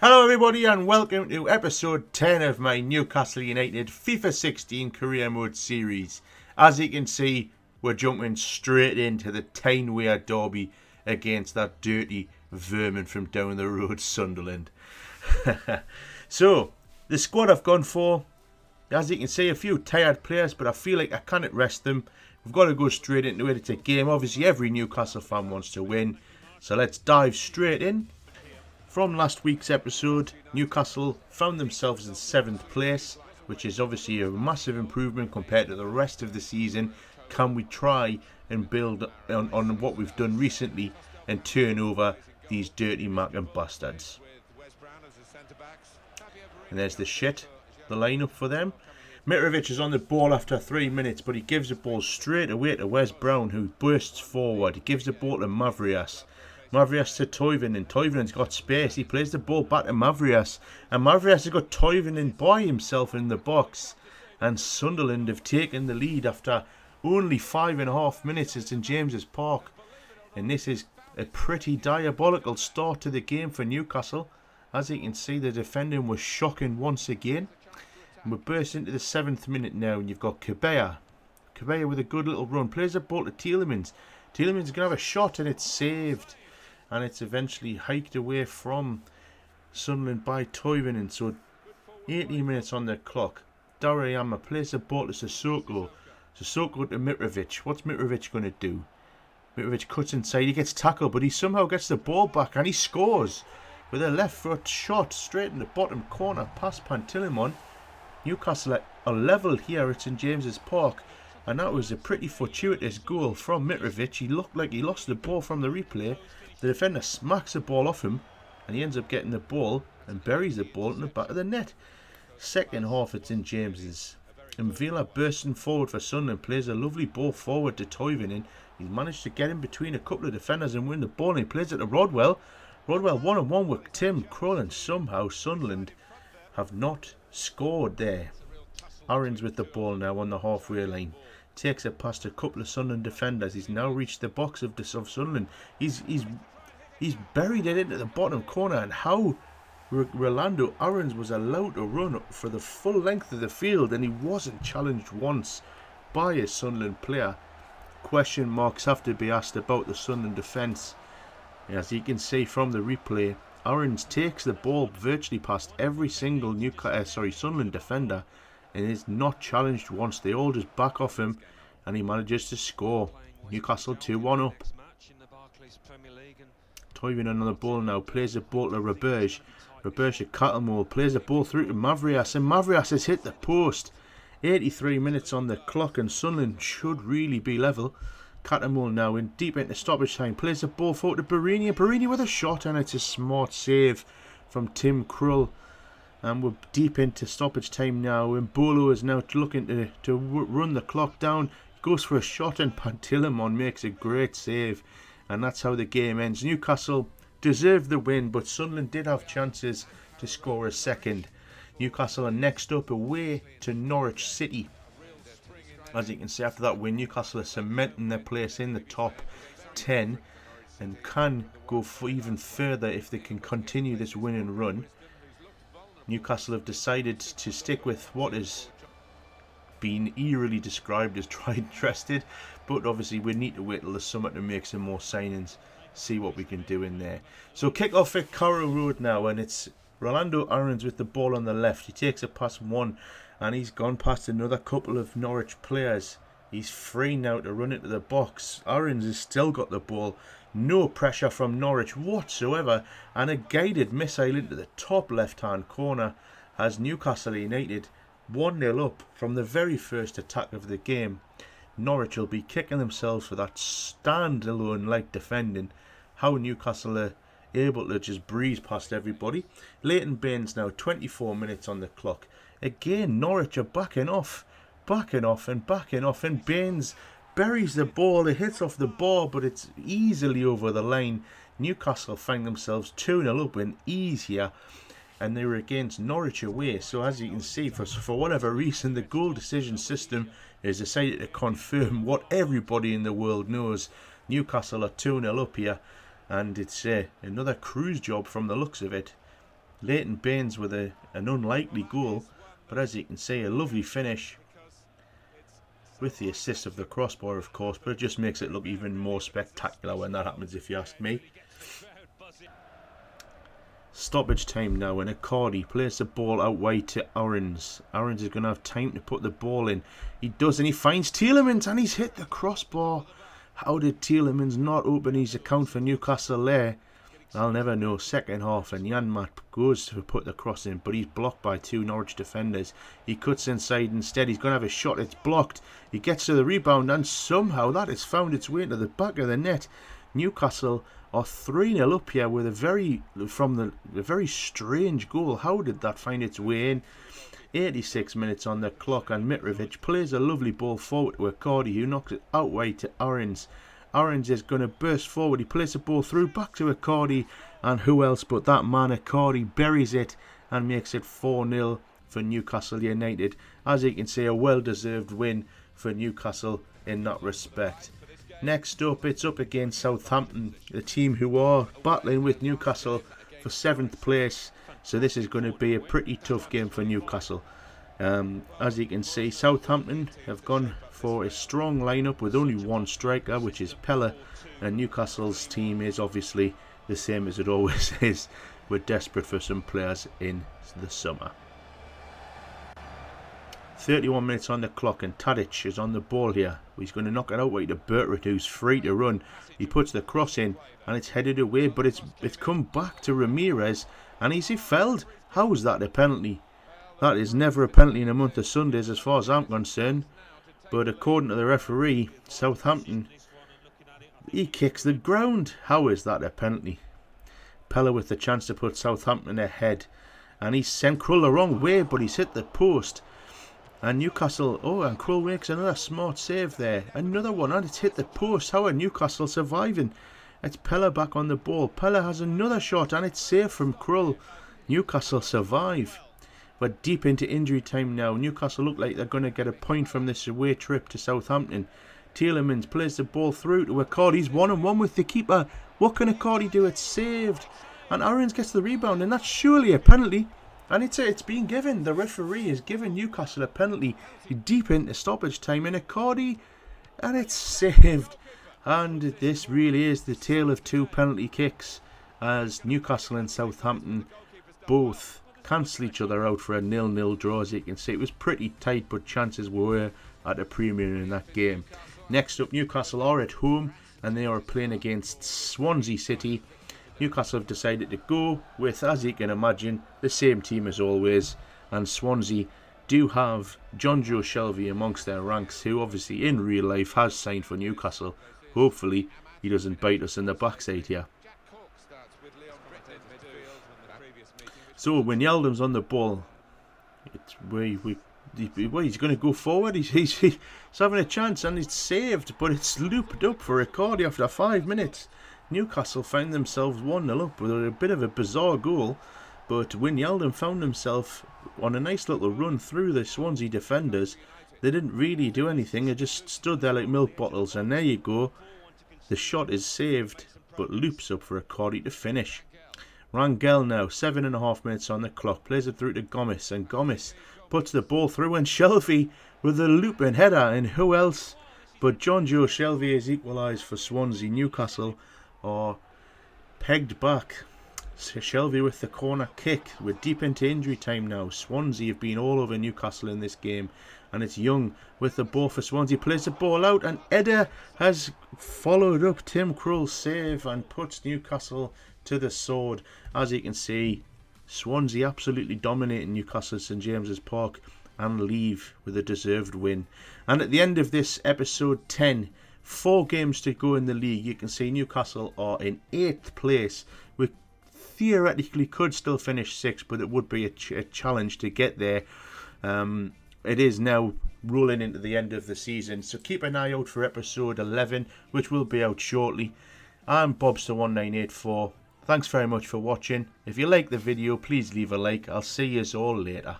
Hello everybody and welcome to episode 10 of my Newcastle United FIFA 16 Career Mode series. As you can see, we're jumping straight into the Tyne-Wear derby against that dirty vermin from down the road, Sunderland. So, the squad I've gone for, as you can see, a few tired players, but I feel like I can't rest them. We've got to go straight into it. It's a game. Obviously, every Newcastle fan wants to win. So let's dive straight in. From last week's episode, Newcastle found themselves in 7th place, which is obviously a massive improvement compared to the rest of the season. Can we try and build on what we've done recently and turn over these dirty Mackin bastards? And there's the lineup for them. Mitrovic is on the ball after 3 minutes, but he gives the ball straight away to Wes Brown, who bursts forward. He gives the ball to Mavrias. Mavrias to Toivonen. Toivonen's got space. He plays the ball back to Mavrias. And Mavrias has got Toivonen by himself in the box. And Sunderland have taken the lead after only 5.5 minutes at St James's Park. And this is a pretty diabolical start to the game for Newcastle. As you can see, the defending was shocking once again. And we're bursting into the 7th minute now. And you've got Cabella. Cabella with a good little run. Plays the ball to Tielemans. Tielemans is going to have a shot and it's saved. And it's eventually hiked away from Sunderland by Toivonen. So 18 minutes on the clock. Darayama plays the ball to Sissoko. Sissoko to Mitrovic. What's Mitrovic going to do? Mitrovic cuts inside. He gets tackled, but he somehow gets the ball back and he scores with a left foot shot straight in the bottom corner past Pantilimon. Newcastle are level here at St James's Park. And that was a pretty fortuitous goal from Mitrovic. He looked like he lost the ball from the replay. The defender smacks the ball off him and he ends up getting the ball and buries the ball in the back of the net. Second half at St James's. Mvila bursting forward for Sunderland plays a lovely ball forward to Toivonen. He's managed to get in between a couple of defenders and win the ball, and he plays it to Rodwell. Rodwell 1-on-1 with Tim Krul, and somehow Sunderland have not scored there. Aarons with the ball now on the halfway line. Takes it past a couple of Sunderland defenders. He's now reached the box of Sunderland. He's buried it into the bottom corner. And how Rolando Aarons was allowed to run for the full length of the field and he wasn't challenged once by a Sunderland player. Question marks have to be asked about the Sunderland defence. As you can see from the replay, Aarons takes the ball virtually past every single Sunderland defender and is not challenged once. They all just back off him and he manages to score. Newcastle 2-1 up. Toivonen on the ball now, plays the ball to Roberge. Roberge at Cattlemore, plays the ball through to Mavrias and Mavrias has hit the post. 83 minutes on the clock and Sunderland should really be level. Cattlemore now in deep into stoppage time, plays the ball forward to Barini. Barini with a shot and it's a smart save from Tim Krul. And we're deep into stoppage time now. And Bolo is now looking to run the clock down. Goes for a shot and Pantilimon makes a great save. And that's how the game ends. Newcastle deserved the win, but Sunderland did have chances to score a second. Newcastle are next up away to Norwich City. As you can see, after that win, Newcastle are cementing their place in the top 10. And can go for even further if they can continue this winning run. Newcastle have decided to stick with what has been eerily described as tried and trusted, but obviously we need to wait till the summer to make some more signings, see what we can do in there. So kick off at Carrow Road now, and it's Rolando Aarons with the ball on the left. He takes it past one and he's gone past another couple of Norwich players. He's free now to run into the box. Aarons has still got the ball. No pressure from Norwich whatsoever, and a guided missile into the top left-hand corner has Newcastle United 1-0 up from the very first attack of the game. Norwich will be kicking themselves for that standalone-like defending. How Newcastle are able to just breeze past everybody. Leighton Baines now 24 minutes on the clock. Again, Norwich are backing off, and Baines buries the ball. It hits off the bar, but it's easily over the line. Newcastle find themselves 2-0 up in ease here, and they were against Norwich away. So as you can see, for whatever reason, the goal decision system has decided to confirm what everybody in the world knows. Newcastle are 2-0 up here, and it's another cruise job from the looks of it. Leighton Baines with an unlikely goal, but as you can see, a lovely finish with the assist of the crossbar, of course, but it just makes it look even more spectacular when that happens, if you ask me. Stoppage time now, and Accardi plays the ball out wide to Aarons. Aarons is going to have time to put the ball in. He does, and he finds Tielemans, and he's hit the crossbar. How did Tielemans not open his account for Newcastle there? I'll never know. Second half, and Janmaat goes to put the cross in, but he's blocked by two Norwich defenders. He cuts inside instead. He's going to have a shot. It's blocked. He gets to the rebound, and somehow that has found its way into the back of the net. Newcastle are 3-0 up here with a very strange goal. How did that find its way in? 86 minutes on the clock, and Mitrovic plays a lovely ball forward to Accardi, who knocks it out wide to Aarons. Aarons is going to burst forward. He plays the ball through back to Accardi, and who else but that man Accardi buries it and makes it 4-0 for Newcastle United. As you can see, a well-deserved win for Newcastle in that respect. Next up, it's up against Southampton, the team who are battling with Newcastle for 7th place. So this is going to be a pretty tough game for Newcastle. As you can see, Southampton have gone for a strong lineup with only one striker, which is Pella, and Newcastle's team is obviously the same as it always is. We're desperate for some players in the summer. 31 minutes on the clock, and Tadic is on the ball here. He's going to knock it out wide to Bertrand, who's free to run. He puts the cross in, and it's headed away, but it's come back to Ramirez, and he's fouled. How is that a penalty? That is never a penalty in a month of Sundays as far as I'm concerned. But according to the referee, Southampton, he kicks the ground. How is that a penalty? Pella with the chance to put Southampton ahead, and he's sent Krull the wrong way, but he's hit the post. And Newcastle, and Krull makes another smart save there. Another one, and it's hit the post. How are Newcastle surviving? It's Pella back on the ball. Pella has another shot, and it's safe from Krull. Newcastle survive. We're deep into injury time now. Newcastle look like they're going to get a point from this away trip to Southampton. Tielemans plays the ball through to Accardi. He's 1-on-1 with the keeper. What can Accardi do? It's saved. And Aarons gets the rebound, and that's surely a penalty. And it's been given. The referee has given Newcastle a penalty deep into stoppage time. And Accardi, and it's saved. And this really is the tale of two penalty kicks, as Newcastle and Southampton both cancel each other out for a 0-0 draw. As you can see, it was pretty tight, but chances were at a premium in that game. Next up, Newcastle are at home, and they are playing against Swansea City. Newcastle have decided to go with, as you can imagine, the same team as always, and Swansea do have John Joe Shelvey amongst their ranks, who obviously in real life has signed for Newcastle. Hopefully he doesn't bite us in the backside here. So when Yaldum's on the ball, he's going to go forward. He's having a chance, and it's saved, but it's looped up for Accardi after 5 minutes. Newcastle found themselves 1-0 up with a bit of a bizarre goal, but Wijnaldum found himself on a nice little run through the Swansea defenders. They didn't really do anything, they just stood there like milk bottles, and there you go. The shot is saved, but loops up for Accardi to finish. Rangel now, 7.5 minutes on the clock, plays it through to Gomez, and Gomez puts the ball through, and Shelvey with a looping header, and who else but John Joe Shelvey has equalised for Swansea. Newcastle are pegged back. Shelvey with the corner kick. We're deep into injury time now. Swansea have been all over Newcastle in this game, and it's Young with the ball for Swansea. Plays the ball out, and Eder has followed up Tim Krull's save and puts Newcastle to the sword. As you can see, Swansea absolutely dominating Newcastle at St James's Park and leave with a deserved win. And at the end of this episode 10, 4 games to go in the league, you can see Newcastle are in 8th place. We theoretically could still finish 6th, but it would be a challenge to get there. It is now rolling into the end of the season, so keep an eye out for episode 11, which will be out shortly. I'm Bobster1984. Thanks very much for watching. If you like the video, please leave a like. I'll see you all later.